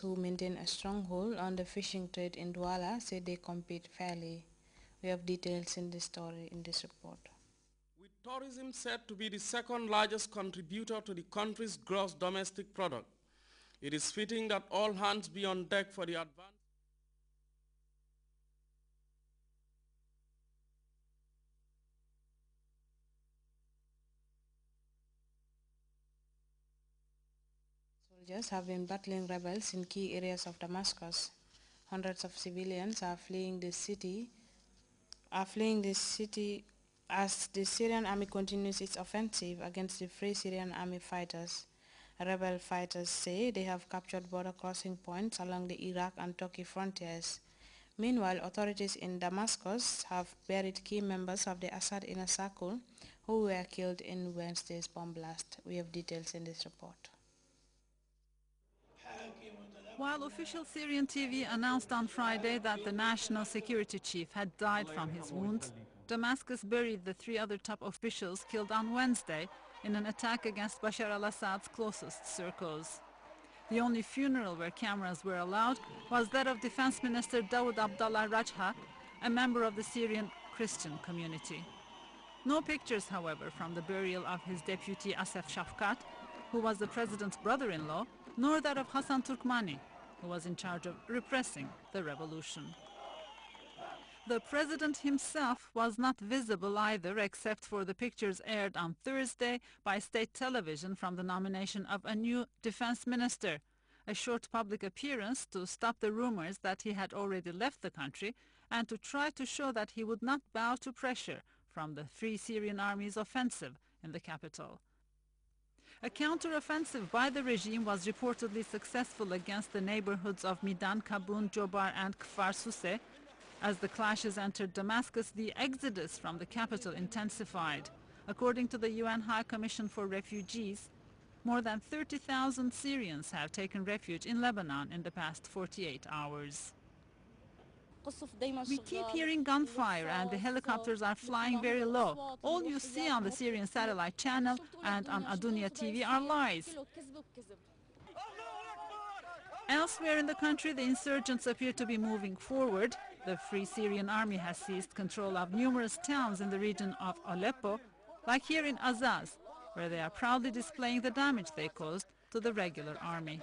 who maintain a stronghold on the fishing trade in Douala say they compete fairly. We have details in this story in this report. With tourism said to be the second largest contributor to the country's gross domestic product, it is fitting that all hands be on deck for the advance. Soldiers have been battling rebels in key areas of Damascus. Hundreds of civilians are fleeing the city as the Syrian army continues its offensive against the Free Syrian Army fighters. Rebel fighters say they have captured border crossing points along the Iraq and Turkey frontiers. Meanwhile, authorities in Damascus have buried key members of the Assad inner circle who were killed in Wednesday's bomb blast. We have details in this report. While official Syrian TV announced on Friday that the national security chief had died from his wounds, Damascus buried the 3 other top officials killed on Wednesday in an attack against Bashar al-Assad's closest circles. The only funeral where cameras were allowed was that of Defense Minister Dawood Abdallah Rajha, a member of the Syrian Christian community. No pictures, however, from the burial of his deputy Asef Shafkat, who was the president's brother-in-law, nor that of Hassan Turkmani, who was in charge of repressing the revolution. The president himself was not visible either, except for the pictures aired on Thursday by state television from the nomination of a new defense minister, a short public appearance to stop the rumors that he had already left the country and to try to show that he would not bow to pressure from the Free Syrian Army's offensive in the capital. A counter-offensive by the regime was reportedly successful against the neighborhoods of Midan, Kabun, Jobar and Kfar Suse. As the clashes entered Damascus, the exodus from the capital intensified. According to the UN High Commission for Refugees, more than 30,000 Syrians have taken refuge in Lebanon in the past 48 hours. We keep hearing gunfire and the helicopters are flying very low. All you see on the Syrian satellite channel and on Adunia TV are lies. Elsewhere in the country, the insurgents appear to be moving forward. The Free Syrian Army has seized control of numerous towns in the region of Aleppo, like here in Azaz, where they are proudly displaying the damage they caused to the regular army.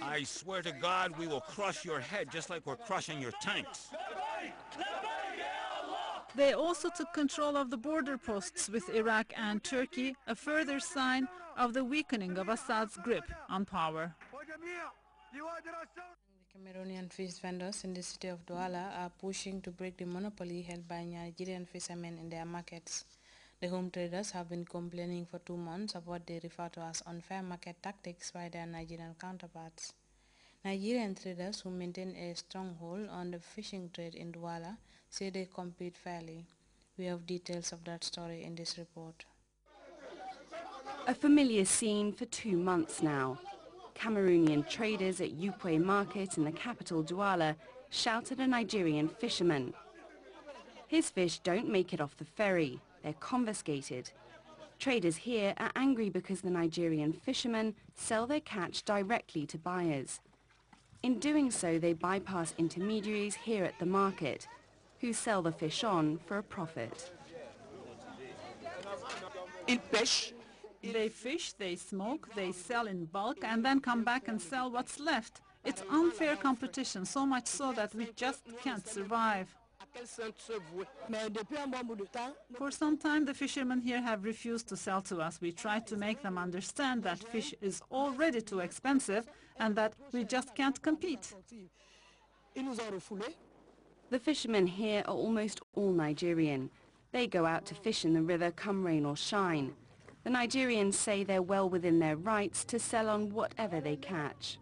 I swear to God, we will crush your head just like we're crushing your tanks. They also took control of the border posts with Iraq and Turkey, a further sign of the weakening of Assad's grip on power. The Cameroonian fish vendors in the city of Douala are pushing to break the monopoly held by Nigerian fishermen in their markets. The home traders have been complaining for 2 months of what they refer to as unfair market tactics by their Nigerian counterparts. Nigerian traders who maintain a stronghold on the fishing trade in Douala say they compete fairly. We have details of that story in this report. A familiar scene for 2 months now. Cameroonian traders at Yupwe Market in the capital Douala shout at a Nigerian fisherman. His fish don't make it off the ferry. They're confiscated. Traders here are angry because the Nigerian fishermen sell their catch directly to buyers. In doing so, they bypass intermediaries here at the market, who sell the fish on for a profit. They fish, they smoke, they sell in bulk, and then come back and sell what's left. It's unfair competition, so much so that we just can't survive. For some time, the fishermen here have refused to sell to us. We tried to make them understand that fish is already too expensive and that we just can't compete. The fishermen here are almost all Nigerian. They go out to fish in the river come rain or shine. The Nigerians say they're well within their rights to sell on whatever they catch.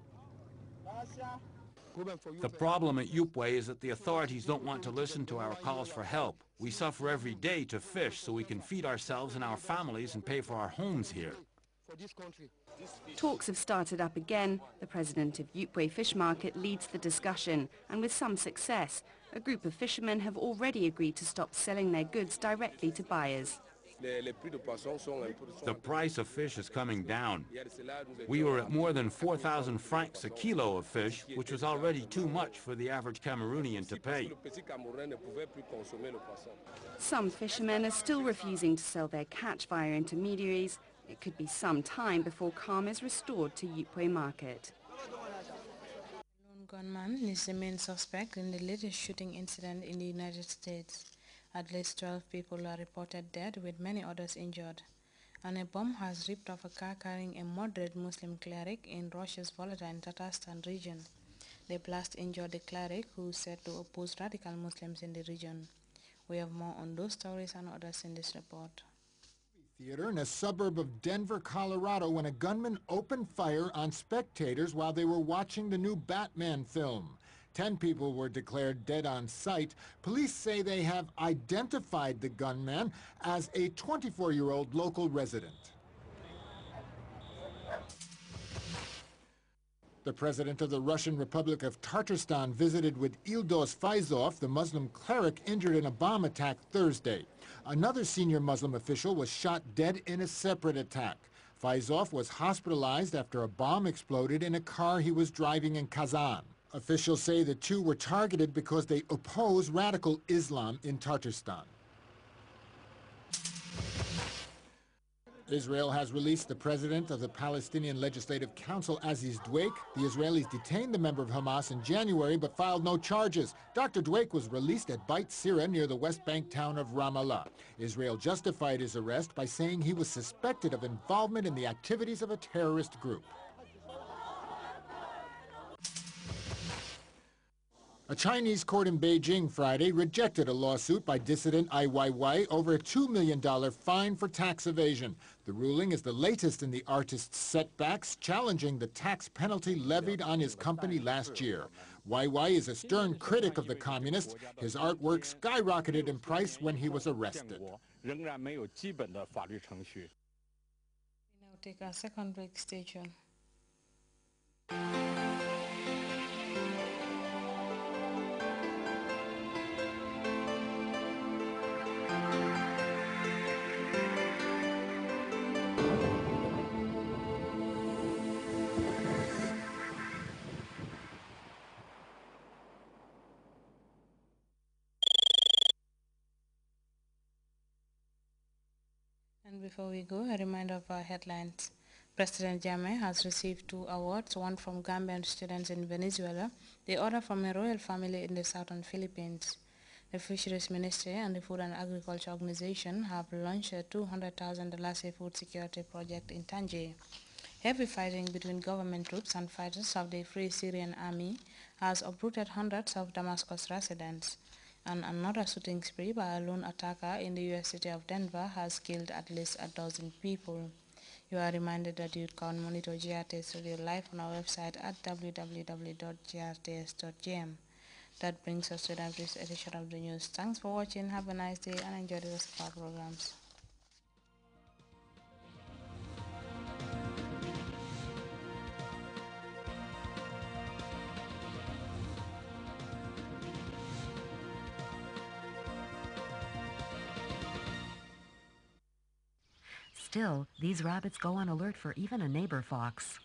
The problem at Yupwe is that the authorities don't want to listen to our calls for help. We suffer every day to fish so we can feed ourselves and our families and pay for our homes here. Talks have started up again. The president of Yupwe Fish Market leads the discussion, and with some success. A group of fishermen have already agreed to stop selling their goods directly to buyers. The price of fish is coming down. We were at more than 4,000 francs a kilo of fish, which was already too much for the average Cameroonian to pay. Some fishermen are still refusing to sell their catch via intermediaries. It could be some time before calm is restored to Yupwe market. A lone gunman is the main suspect in the latest shooting incident in the United States. At least 12 people are reported dead, with many others injured. And a bomb has ripped off a car carrying a moderate Muslim cleric in Russia's volatile Tatarstan region. The blast injured the cleric, who is said to oppose radical Muslims in the region. We have more on those stories and others in this report. Theater in a suburb of Denver, Colorado, when a gunman opened fire on spectators while they were watching the new Batman film. 10 people were declared dead on sight. Police say they have identified the gunman as a 24-year-old local resident. The president of the Russian Republic of Tatarstan visited with Ildos Faizov, the Muslim cleric injured in a bomb attack Thursday. Another senior Muslim official was shot dead in a separate attack. Faizov was hospitalized after a bomb exploded in a car he was driving in Kazan. Officials say the two were targeted because they oppose radical Islam in Tatarstan. Israel has released the president of the Palestinian Legislative Council, Aziz Dweik. The Israelis detained the member of Hamas in January but filed no charges. Dr. Dweik was released at Beit Sira near the West Bank town of Ramallah. Israel justified his arrest by saying he was suspected of involvement in the activities of a terrorist group. A Chinese court in Beijing Friday rejected a lawsuit by dissident Ai Weiwei over a $2 million fine for tax evasion. The ruling is the latest in the artist's setbacks, challenging the tax penalty levied on his company last year. Weiwei is a stern critic of the communists. His artwork skyrocketed in price when he was arrested. We now take our second break. Stay tuned. And before we go, a reminder of our headlines. President Jammeh has received 2 awards, one from Gambian students in Venezuela, the other from a royal family in the southern Philippines. The Fisheries Ministry and the Food and Agriculture Organization have launched a $200,000 food security project in Tangier. Heavy fighting between government troops and fighters of the Free Syrian Army has uprooted hundreds of Damascus residents. And another shooting spree by a lone attacker in the U.S. city of Denver has killed at least 12 people. You are reminded that you can monitor GRTS Radio live on our website at www.grts.gm. That brings us to the brief edition of the news. Thanks for watching, have a nice day, and enjoy the rest of our programs. Still, these rabbits go on alert for even a neighbor fox.